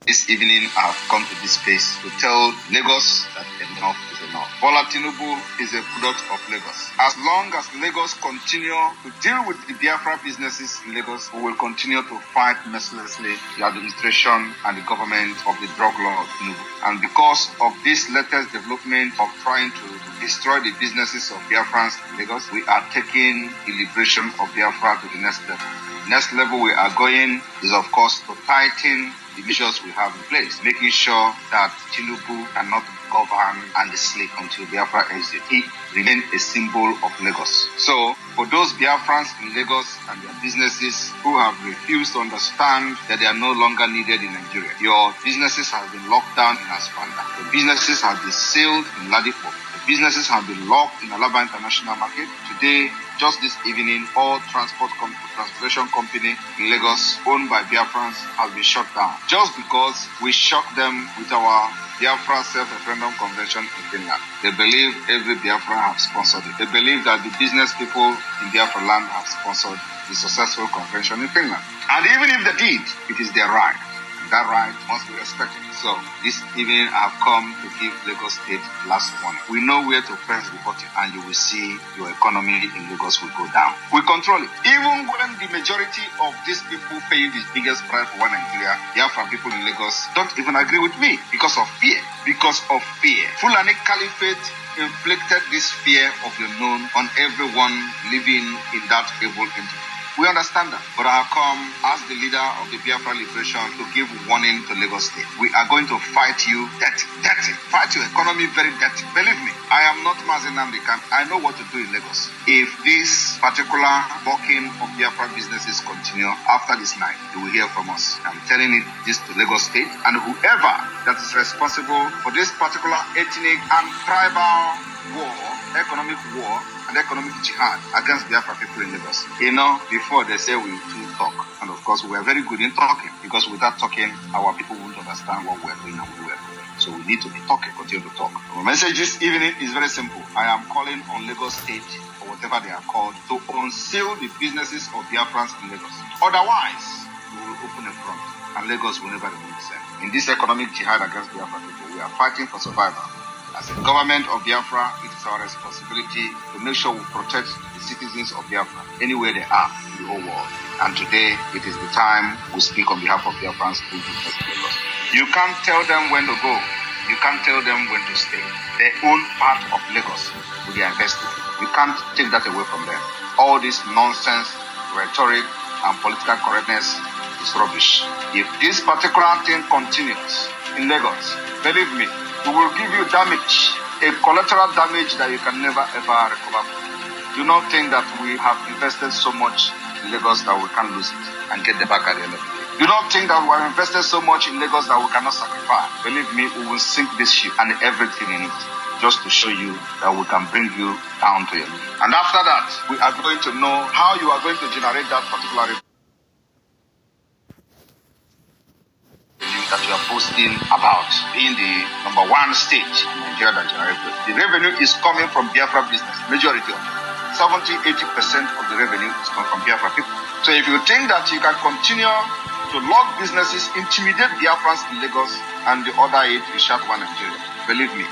This evening, I have come to this space to tell Lagos that enough is enough. Bola Tinubu is a product of Lagos. As long as Lagos continue to deal with the Biafra businesses in Lagos, we will continue to fight mercilessly the administration and the government of the drug lord Tinubu. And because of this latest development of trying to destroy the businesses of Biafrans in Lagos, we are taking the liberation of Biafra to the next level. Next level we are going is, of course, to tighten the measures we have in place, making sure that Tinubu cannot govern and sleep until Biafra exit. He remains a symbol of Lagos. So, for those Biafrans in Lagos and their businesses who have refused to understand that they are no longer needed in Nigeria, your businesses have been locked down in Aspanda. Your businesses have been sealed in Ladipo. Businesses have been locked in Alaba International Market. Today, just this evening, all transportation company in Lagos owned by Biafrans has been shut down. Just because we shocked them with our Biafra Self-Referendum Convention in Finland. They believe every Biafra have sponsored it. They believe that the business people in Biafra land have sponsored the successful convention in Finland. And even if they did, it is their right. That right must be respected. So this evening I have come to give Lagos State last warning. We know where to press the button and you will see your economy in Lagos will go down. We control it. Even when the majority of these people paying the biggest price for one Nigeria, the Afro people in Lagos don't even agree with me because of fear. Because of fear. Fulani Caliphate inflicted this fear of the known on everyone living in that evil entity. We understand that, but I have come as the leader of the Biafra Liberation to give warning to Lagos State. We are going to fight you dirty, fight your economy very dirty. Believe me, I am not Mazi Nnamdi Kanu. I know what to do in Lagos. If this particular working of Biafra businesses continue after this night, you will hear from us. I'm telling this to Lagos State and whoever that is responsible for this particular ethnic and tribal war, economic war, and economic jihad against Biafra people in Lagos. Before they say we do talk, and of course we are very good in talking, because without talking, our people won't understand what we are doing and what we are doing. So we need to be talking, continue to talk. Our message this evening is very simple. I am calling on Lagos State, or whatever they are called, to unseal the businesses of Biafrans in Lagos. Otherwise, we will open a front, and Lagos will never remain the same. In this economic jihad against Biafra people, we are fighting for survival. As a government of Biafra, it is our responsibility to make sure we protect the citizens of Biafra anywhere they are in the whole world. And today, it is the time we speak on behalf of Biafrans in Lagos. You can't tell them when to go. You can't tell them when to stay. They own part of Lagos with their investing. You can't take that away from them. All this nonsense, rhetoric, and political correctness is rubbish. If this particular thing continues in Lagos, believe me, we will give you damage, a collateral damage that you can never ever recover from. Do not think that we have invested so much in Lagos that we can't lose it and get the back at the end of the day. Do not think that we have invested so much in Lagos that we cannot sacrifice. Believe me, we will sink this ship and everything in it, just to show you that we can bring you down to your knees. And after that, we are going to know how you are going to generate that particular revenue that you are boasting about being the number one state in Nigeria that generates revenue. The revenue is coming from Biafra business, majority of it. 70-80% of the revenue is coming from Biafra people. So if you think that you can continue to lock businesses, intimidate Biafrans in Lagos and the other 8 in Shatwa, Nigeria, believe me,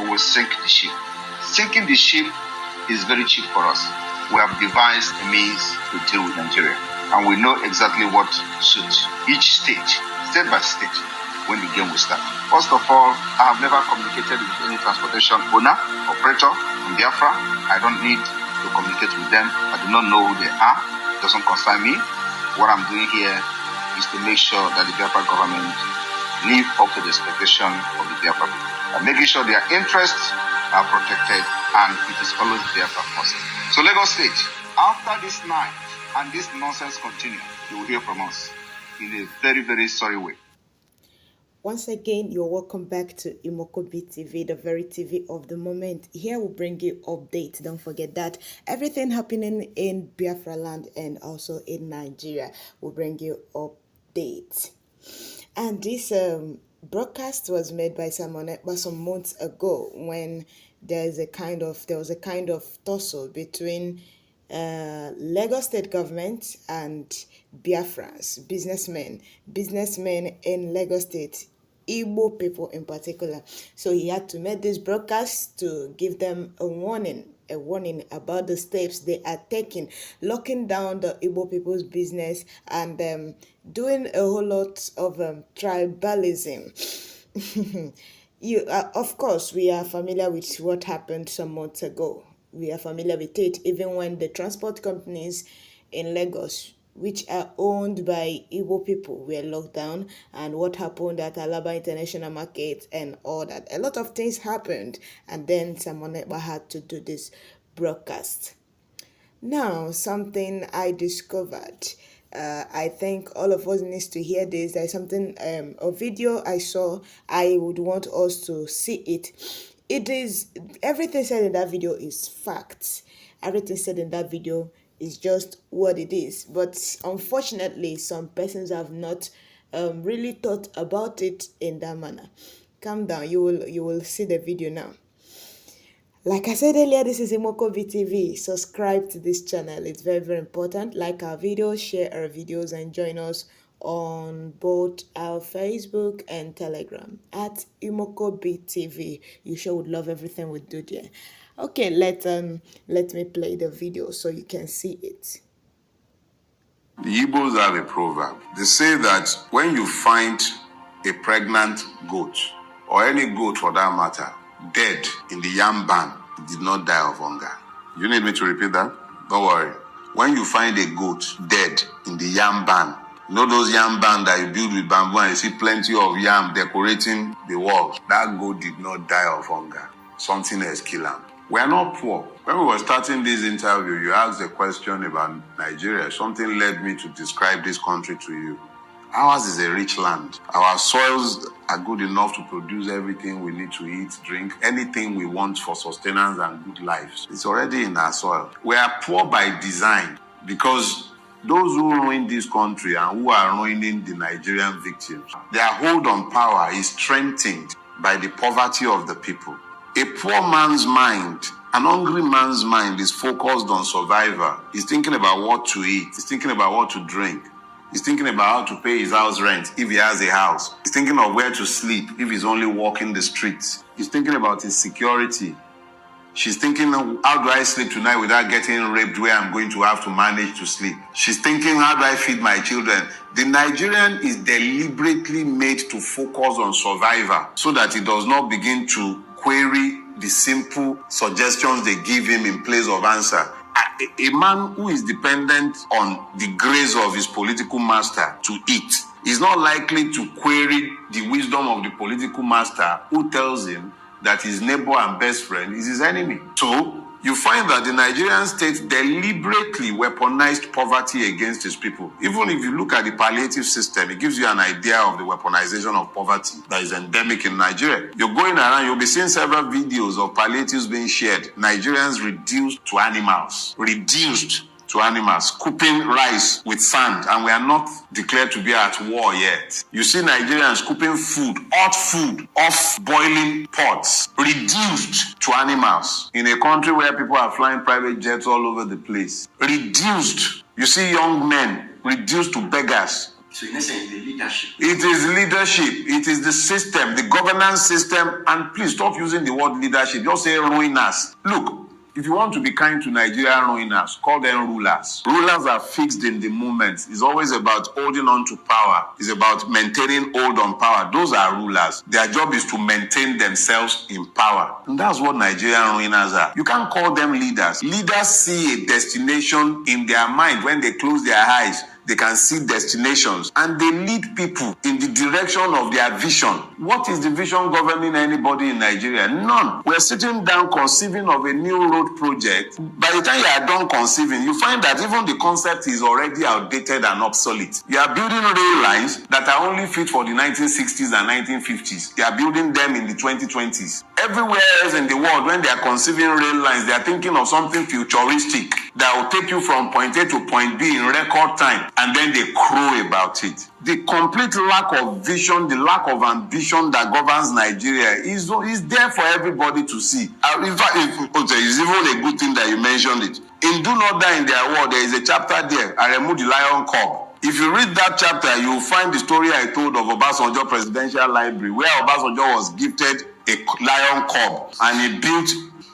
we will sink the ship. Sinking the ship is very cheap for us. We have devised a means to deal with Nigeria, and we know exactly what suits each state by state, when the game will start. First of all, I have never communicated with any transportation owner, operator in Biafra. I don't need to communicate with them. I do not know who they are. It doesn't concern me. What I'm doing here is to make sure that the Biafra government live up to the expectation of the Biafra people. And making sure their interests are protected, and it is always Biafra first. So Lagos State, after this night and this nonsense continues, you will hear from us in a very, very sorry way. Once again, you're welcome back to Imokobi TV, the very TV of the moment. Here we'll bring you updates. Don't forget that everything happening in Biafra land and also in Nigeria will bring you updates. And this broadcast was made by Simon Ekpa some months ago when there was a kind of tussle between Lagos state government and Biafrans, businessmen in Lagos state, Igbo people in particular. So he had to make this broadcast to give them a warning about the steps they are taking, locking down the Igbo people's business and doing a whole lot of tribalism. Of course, we are familiar with what happened some months ago. We are familiar with it, even when the transport companies in Lagos, which are owned by Igbo people, were locked down, and what happened at Alaba International Market and all that. A lot of things happened, and then someone had to do this broadcast. Now, something I discovered. I think all of us needs to hear this. There's something, a video I saw. I would want us to see it. It is, everything said in that video is facts. Everything said in that video is just what it is. But unfortunately, some persons have not really thought about it in that manner. Calm down. You will see the video now. Like I said earlier, this is Imoko VTV. Subscribe to this channel. It's very, very important. Like our videos, share our videos, and join us on both our Facebook and Telegram at Imoko VTV. You sure would love everything we do there. Okay, let me play the video so you can see it. The Igbos have a proverb. They say that when you find a pregnant goat, or any goat for that matter, dead in the yam barn, it did not die of hunger. You need me to repeat that? Don't worry. When you find a goat dead in the yam barn, you know those yam barn that you build with bamboo and you see plenty of yam decorating the walls, that goat did not die of hunger. Something else killed him. We are not poor. When we were starting this interview, you asked a question about Nigeria. Something led me to describe this country to you. Ours is a rich land. Our soils are good enough to produce everything we need to eat, drink, anything we want for sustenance and good lives. It's already in our soil. We are poor by design because those who ruin this country and who are ruining the Nigerian victims, their hold on power is strengthened by the poverty of the people. A poor man's mind, an hungry man's mind is focused on survival. He's thinking about what to eat. He's thinking about what to drink. He's thinking about how to pay his house rent if he has a house. He's thinking of where to sleep if he's only walking the streets. He's thinking about his security. She's thinking, how do I sleep tonight without getting raped where I'm going to have to manage to sleep? She's thinking, how do I feed my children? The Nigerian is deliberately made to focus on survival so that he does not begin to query the simple suggestions they give him in place of answer. A man who is dependent on the grace of his political master to eat is not likely to query the wisdom of the political master who tells him that his neighbor and best friend is his enemy. So, you find that the Nigerian state deliberately weaponized poverty against its people. Even if you look at the palliative system, it gives you an idea of the weaponization of poverty that is endemic in Nigeria. You're going around, you'll be seeing several videos of palliatives being shared. Nigerians reduced to animals. Scooping rice with sand, and we are not declared to be at war yet. You see Nigerians scooping food, hot food, off boiling pots, reduced to animals. In a country where people are flying private jets all over the place. Reduced. You see young men reduced to beggars. So in essence, the leadership. It is leadership. It is the system, the governance system. And please stop using the word leadership. Just say ruiners. Look, if you want to be kind to Nigerian ruiners, call them rulers. Rulers are fixed in the moment. It's always about holding on to power. It's about maintaining hold on power. Those are rulers. Their job is to maintain themselves in power. And that's what Nigerian ruiners are. You can't call them leaders. Leaders see a destination in their mind. When they close their eyes, they can see destinations and they lead people in the direction of their vision. What is the vision governing anybody in Nigeria? None. We're sitting down conceiving of a new road project. By the time you are done conceiving, you find that even the concept is already outdated and obsolete. You are building rail lines that are only fit for the 1960s and 1950s. You are building them in the 2020s. Everywhere else in the world, when they are conceiving rail lines, they are thinking of something futuristic that will take you from point A to point B in record time, and then they crow about it. The complete lack of vision, the lack of ambition that governs Nigeria is there for everybody to see. In fact, it's even a good thing that you mentioned it. In Do Not Die in Their War, there is a chapter there, Aremu the Lion Cub. If you read that chapter, you will find the story I told of Obasanjo Presidential Library, where Obasanjo was gifted a lion cub and he built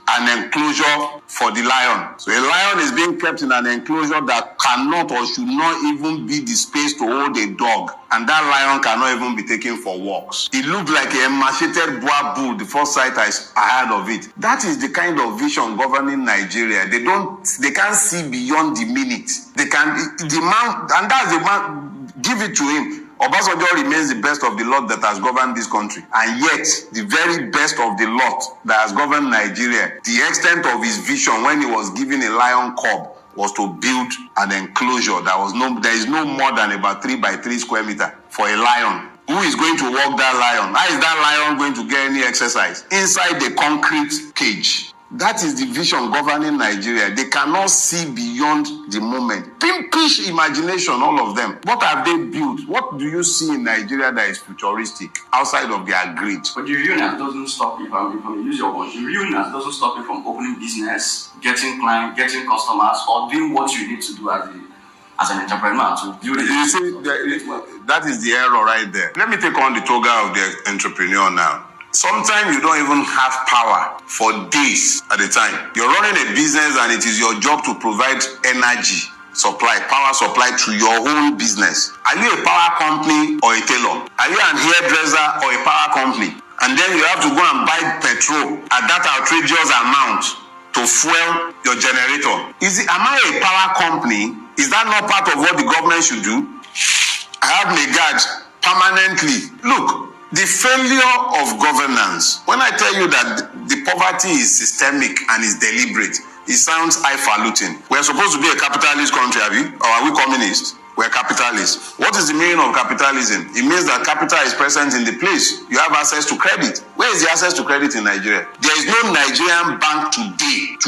an enclosure for the lion. So a lion is being kept in an enclosure that cannot or should not even be the space to hold a dog. And that lion cannot even be taken for walks. It looked like a emaciated boa bull the first sight I had of it. That is the kind of vision governing Nigeria. They can't see beyond the minute. They can, the man, and that's the man, give it to him. Obasanjo remains the best of the lot that has governed this country, and yet the very best of the lot that has governed Nigeria, the extent of his vision when he was given a lion cub was to build an enclosure there is no more than about 3 by 3 square meter for a lion. Who is going to walk that lion? How is that lion going to get any exercise? Inside the concrete cage. That is the vision governing Nigeria. They cannot see beyond the moment. Pimpish imagination, all of them. What have they built? What do you see in Nigeria that is futuristic outside of their greed? But the realness doesn't stop you from use your words. The realness doesn't stop you from opening business, getting clients, getting customers, or doing what you need to do as an entrepreneur to build it. You see, that is the error right there. Let me take on the toga of the entrepreneur now. Sometimes you don't even have power for days at a time. You're running a business and it is your job to provide energy supply, power supply to your own business. Are you a power company or a tailor? Are you an hairdresser or a power company? And then you have to go and buy petrol at that outrageous amount to fuel your generator. Am I a power company? Is that not part of what the government should do? I have Megaj permanently. Look, the failure of governance, when I tell you that the poverty is systemic and is deliberate, it sounds highfalutin. We're supposed to be a capitalist country, or are we communist? We're capitalists. What is the meaning of capitalism? It means that capital is present in the place. You have access to credit. Where is the access to credit in Nigeria? There is no Nigerian bank today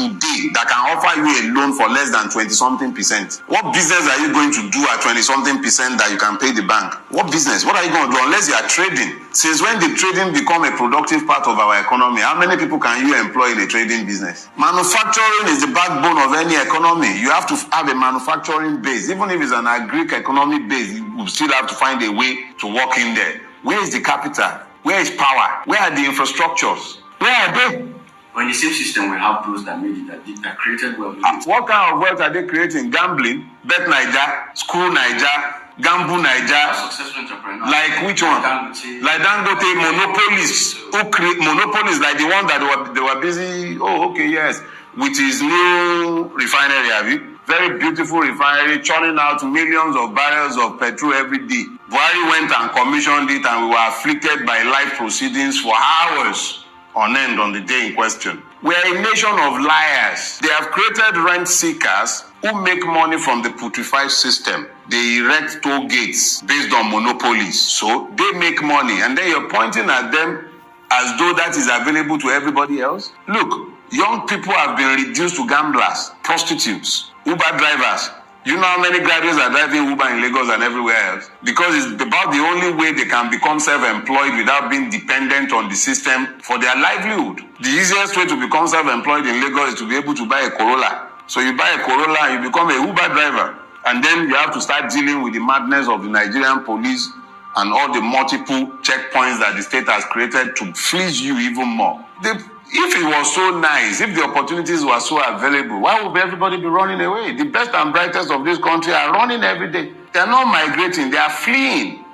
that can offer you a loan for less than 20-something%. What business are you going to do at 20-something% that you can pay the bank? What business? What are you going to do unless you are trading? Since when did trading become a productive part of our economy? How many people can you employ in a trading business? Manufacturing is the backbone of any economy. You have to have a manufacturing base. Even if it's an economic base, you still have to find a way to work in there. Where is the capital? Where is power? Where are the infrastructures? Where are they? But in the same system, we have those that made it, that created wealth. What kind of wealth are they creating? Gambling, Bet Naija, School Naija, Gamble Naija. Successful entrepreneurs. Like which one? Like Dangote, monopolies. Who create monopolies like the one that they were busy? Oh, okay, yes. With his new refinery, have you? Very beautiful refinery, churning out millions of barrels of petrol every day. Buhari went and commissioned it, and we were afflicted by life proceedings for hours on end on the day in question. We are a nation of liars. They have created rent seekers who make money from the putrefied system. They erect toll gates based on monopolies. So they make money, and then you're pointing at them as though that is available to everybody else. Look, young people have been reduced to gamblers, prostitutes, Uber drivers. You know how many graduates are driving Uber in Lagos and everywhere else? Because it's about the only way they can become self-employed without being dependent on the system for their livelihood. The easiest way to become self-employed in Lagos is to be able to buy a Corolla. So you buy a Corolla and you become a Uber driver. And then you have to start dealing with the madness of the Nigerian police and all the multiple checkpoints that the state has created to fleece you even more. If it was so nice, if the opportunities were so available, why would everybody be running away? The best and brightest of this country are running every day. They are not migrating, they are fleeing.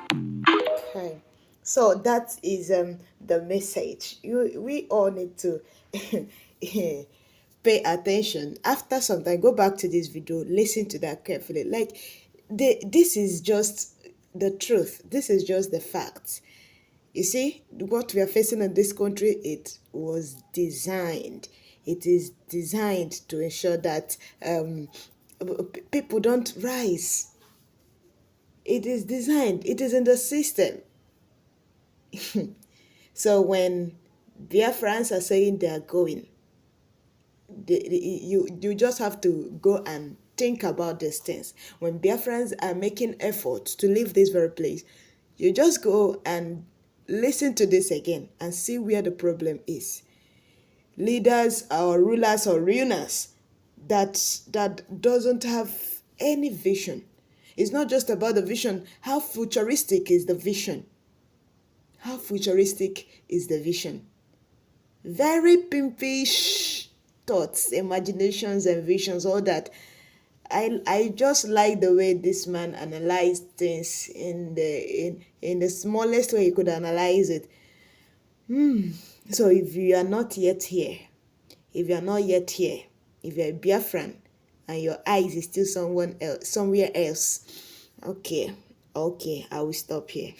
Okay, so that is the message. We all need to pay attention. After some time, go back to this video, listen to that carefully. Like, this is just the truth. This is just the facts. You see, what we are facing in this country, it was designed. It is designed to ensure that people don't rise. It is designed. It is in the system. So when Biafrans are saying they are going, you just have to go and think about these things. When Biafrans are making efforts to leave this very place, you just go and listen to this again and see where the problem is. Leaders or rulers or ruiners that doesn't have any vision. It's not just about the vision. How futuristic is the vision? How futuristic is the vision? Very pimpish thoughts, imaginations, and visions, all that. I just like the way this man analyzed things in the smallest way he could analyze it. So if you are not yet here, if you're a Biafran and your eyes is still somewhere else, okay, I will stop here.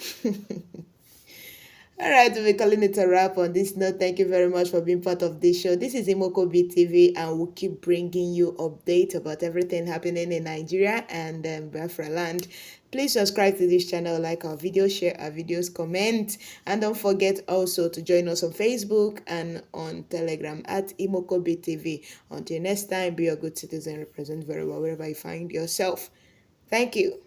All right, we'll be calling it a wrap on this note. Thank you very much for being part of this show. This is Imokobi TV, and we'll keep bringing you updates about everything happening in Nigeria and Biafra land. Please subscribe to this channel, like our videos, share our videos, comment, and don't forget also to join us on Facebook and on Telegram at Imokobi TV. Until next time, be a good citizen, represent very well wherever you find yourself. Thank you.